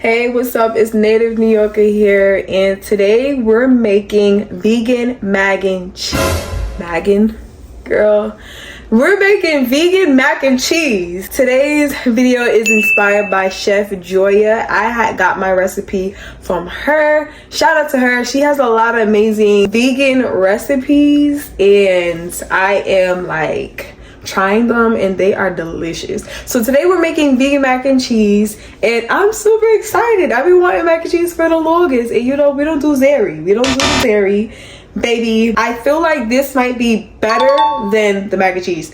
Hey, what's up? It's Native New Yorker here, and today we're making vegan mac and cheese. We're making vegan mac and cheese. Today's video is inspired by Chef Daiya. I had got my recipe from her. Shout out to her. She has a lot of amazing vegan recipes, and I am like trying them and they are delicious. So today we're making vegan mac and cheese, and I'm super excited. I've been wanting mac and cheese for the longest, and you know, we don't do dairy. Baby. I feel like this might be better than the mac and cheese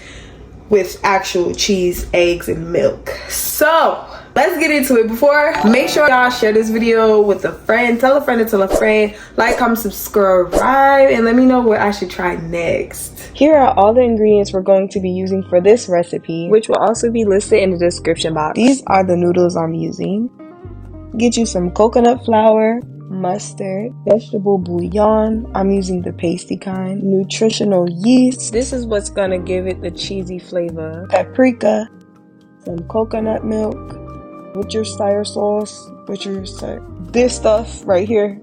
with actual cheese, eggs, and milk. So let's get into it. Before, make sure y'all share this video with a friend, tell a friend to tell a friend, like, comment, subscribe, and let me know what I should try next. Here are all the ingredients we're going to be using for this recipe, which will also be listed in the description box. These are the noodles I'm using. Get you some coconut flour, mustard, vegetable bouillon, I'm using the pasty kind, nutritional yeast, this is what's gonna give it the cheesy flavor, paprika, some coconut milk, Worcestershire sauce, this stuff right here,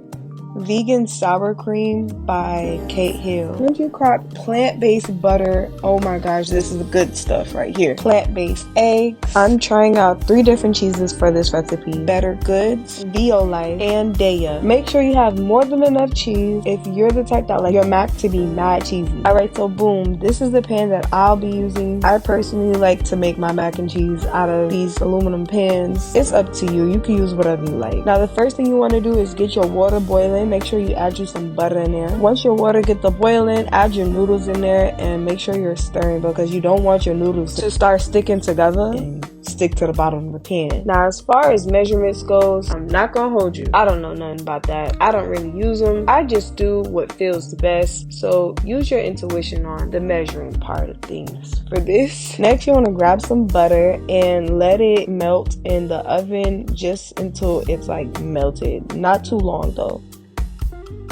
vegan sour cream by Kite. Crock plant-based butter. Oh my gosh, this is the good stuff right here. Plant-based eggs. I'm trying out 3 different cheeses for this recipe: Better Goods, Bouillon, and Daiya. Make sure you have more than enough cheese if you're the type that like your mac to be mad cheesy. Alright, so boom, this is the pan that I'll be using. I personally like to make my mac and cheese out of these aluminum pans. It's up to you. You can use whatever you like. Now the first thing you want to do is get your water boiling. Make sure you add you some butter in there. Once your water gets to boiling, add your noodles in there and make sure you're stirring, because you don't want your noodles to start sticking together and stick to the bottom of the pan. Now as far as measurements goes, I'm not gonna hold you. I don't know nothing about that. I don't really use them. I just do what feels the best. So use your intuition on the measuring part of things for this. Next, you want to grab some butter and let it melt in the oven just until it's like melted. Not too long though.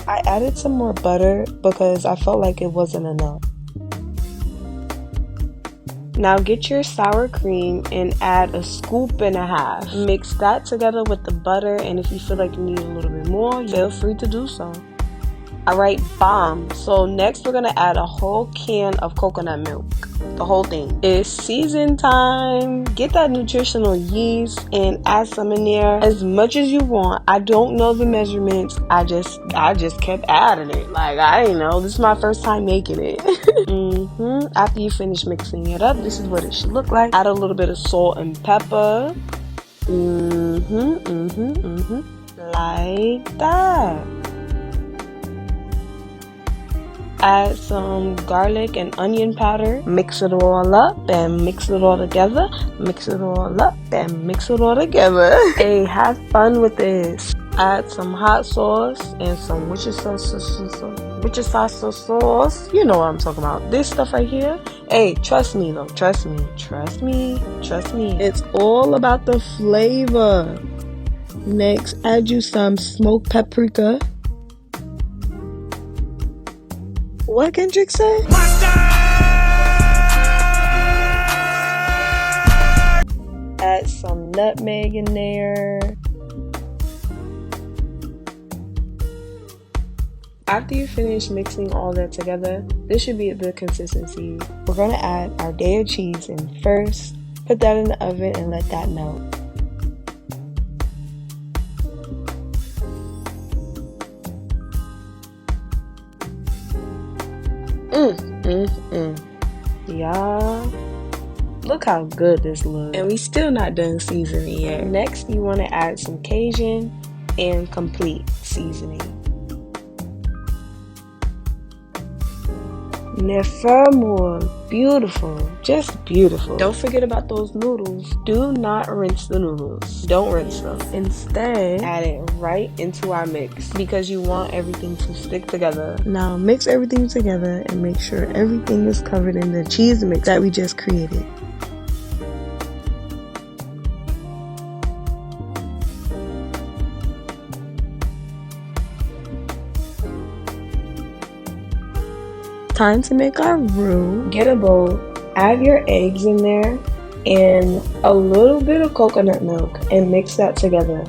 I added some more butter because I felt like it wasn't enough. Now get your sour cream and add a scoop and a half. Mix that together with the butter, and if you feel like you need a little bit more, feel free to do so. Alright, bomb. So next we're gonna add a whole can of coconut milk. The whole thing. It's season time. Get that nutritional yeast and add some in there as much as you want. I don't know the measurements. I just kept adding it. Like, I didn't know. This is my first time making it. After you finish mixing it up, this is what it should look like. Add a little bit of salt and pepper. Like that. Add some garlic and onion powder. Mix it all up and mix it all together. Mix it all up and mix it all together. Hey, have fun with this. Add some hot sauce and some Worcestershire sauce. You know what I'm talking about. This stuff right here. Hey, trust me though. Trust me. It's all about the flavor. Next, add you some smoked paprika. What Kendrick say? Add some nutmeg in there. After you finish mixing all that together, this should be the consistency. We're gonna add our Daiya cheese in first. Put that in the oven and let that melt. Y'all, look how good this looks. And we still not done seasoning yet. Next, you want to add some Cajun and complete seasoning. Nevermore. Beautiful. Just beautiful. Don't forget about those noodles. Do not rinse the noodles. Don't rinse them. Instead, add it right into our mix because you want everything to stick together. Now mix everything together and make sure everything is covered in the cheese mix that we just created. Time to make our roux. Get a bowl, add your eggs in there and a little bit of coconut milk and mix that together.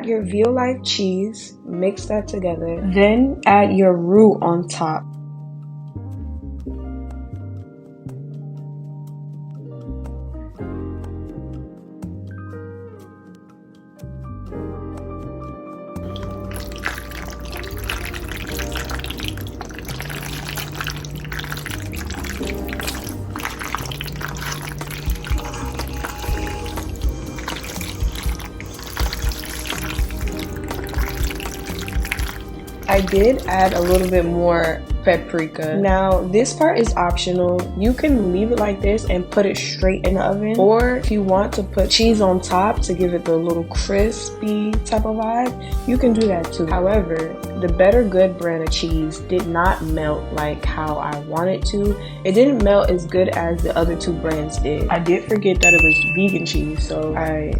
your veal life cheese, mix that together, then add your roux on top. I did add a little bit more paprika. Now, this part is optional. You can leave it like this and put it straight in the oven, or if you want to put cheese on top to give it the little crispy type of vibe, you can do that too. However, the Better Good brand of cheese did not melt like how I wanted to. It didn't melt as good as the other two brands did. I did forget that it was vegan cheese, so I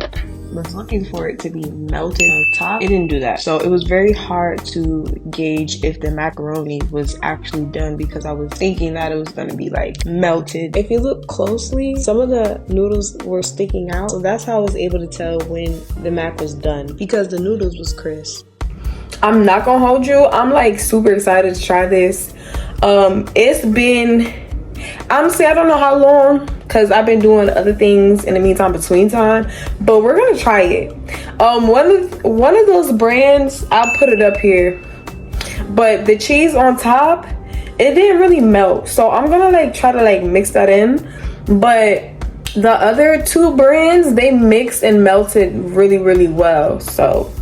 was looking for it to be melted on top. It didn't do that, so it was very hard to gauge if the macaroni was actually done because I was thinking that it was going to be like melted. If you look closely, some of the noodles were sticking out, so that's how I was able to tell when the mac was done, because the noodles was crisp. I'm not gonna hold you, I'm like super excited to try this. It's been, honestly, I don't know how long, because I've been doing other things in the meantime, between time, but we're gonna try it. One of those brands, I'll put it up here, but the cheese on top, it didn't really melt, so I'm gonna like try to like mix that in. But the other two brands, they mixed and melted really well. So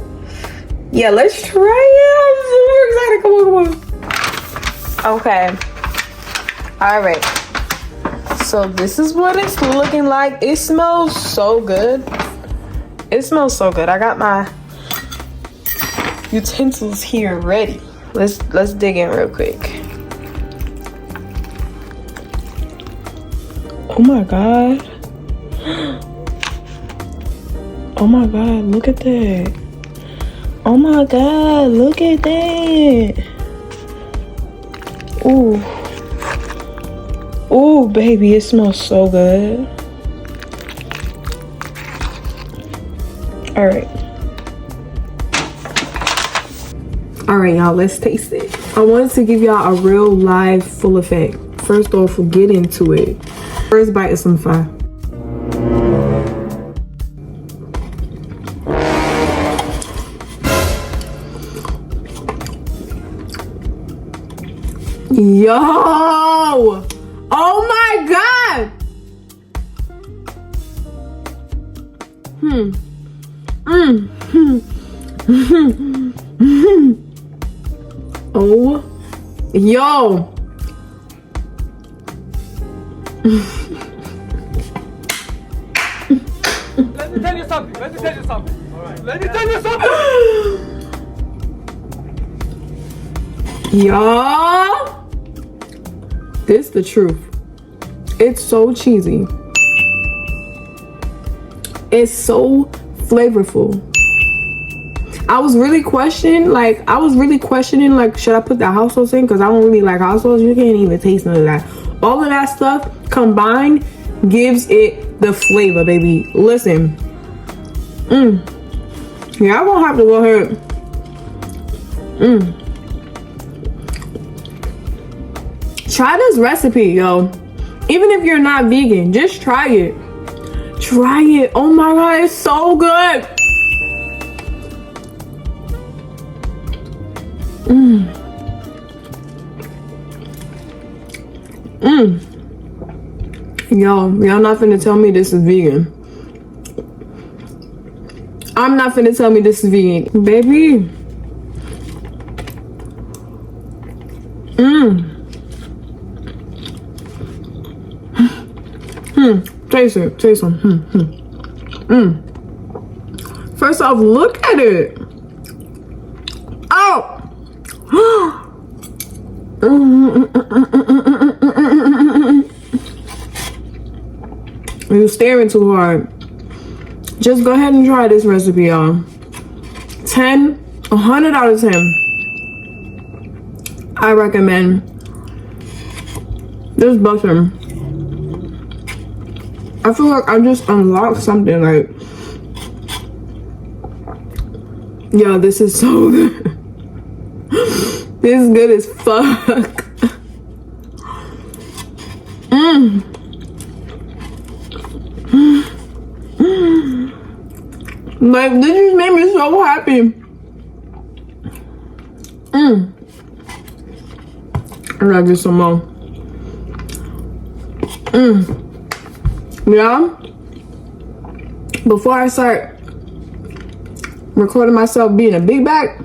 yeah, let's try it. I'm super excited. Come on. Okay, all right, so this is what it's looking like. It smells so good. It smells so good. I got my utensils here ready. Let's dig in real quick. Oh my god. Oh my god, look at that. Oh my god, look at that. Ooh. Ooh, baby, it smells so good. Alright. Alright, y'all, let's taste it. I wanted to give y'all a real live full effect. First off, we'll get into it. First bite is some fire. Yo! Oh my god! Oh, yo! Let me tell you something. All right. Let me tell you something. Y'all, this the truth. It's so cheesy. It's so flavorful. I was really questioning, like, should I put the hot sauce in? Because I don't really like hot sauce. You can't even taste none of that. All of that stuff combined gives it the flavor, baby. Listen. Y'all gonna have to go ahead. Try this recipe, yo. Even if you're not vegan, just try it. Try it. Oh my god, it's so good. Y'all not finna tell me this is vegan. I'm not finna tell me this is vegan, baby. Taste it. First off, look at it. Oh. You're staring too hard. Just go ahead and try this recipe, y'all. 100 out of 10. I recommend this butter. I feel like I just unlocked something, like, Yo, this is so good. This is good as fuck. Like, this just made me so happy. I gotta get some more. Yeah. Before I start recording myself being a big back,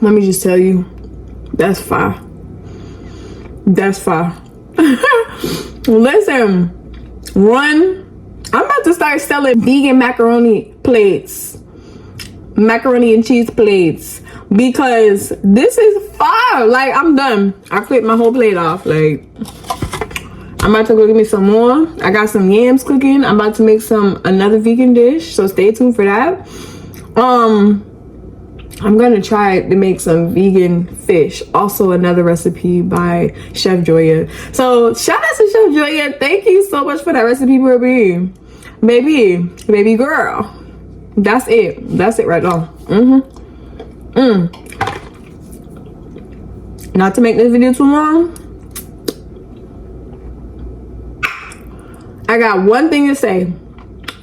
let me just tell you, that's fire. That's fire. Listen, one, I'm about to start selling vegan macaroni plates, macaroni and cheese plates, because this is fire. Like, I'm done. I clipped my whole plate off. Like, I'm about to go get me some more. I got some yams cooking. I'm about to make another vegan dish, so stay tuned for that. I'm gonna try to make some vegan fish, also another recipe by Chef Joya. So shout out to Chef Joya. Thank you so much for that recipe, baby girl. That's it right now. Not to make this video too long, I got one thing to say.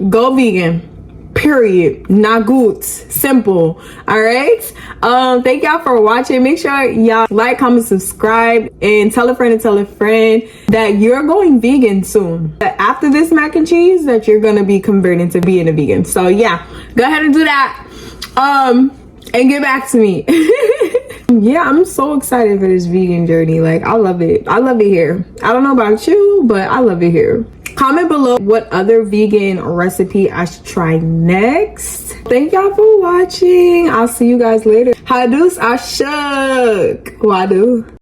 Go vegan. Period. Not good. Simple. All right. Thank y'all for watching. Make sure y'all like, comment, subscribe, and tell a friend that you're going vegan soon. That after this mac and cheese, that you're gonna be converting to being a vegan. So yeah, go ahead and do that. And get back to me. Yeah, I'm so excited for this vegan journey. Like, I love it. I love it here. I don't know about you, but I love it here. Comment below what other vegan recipe I should try next. Thank y'all for watching. I'll see you guys later. Hadus Ashuk. Wadu.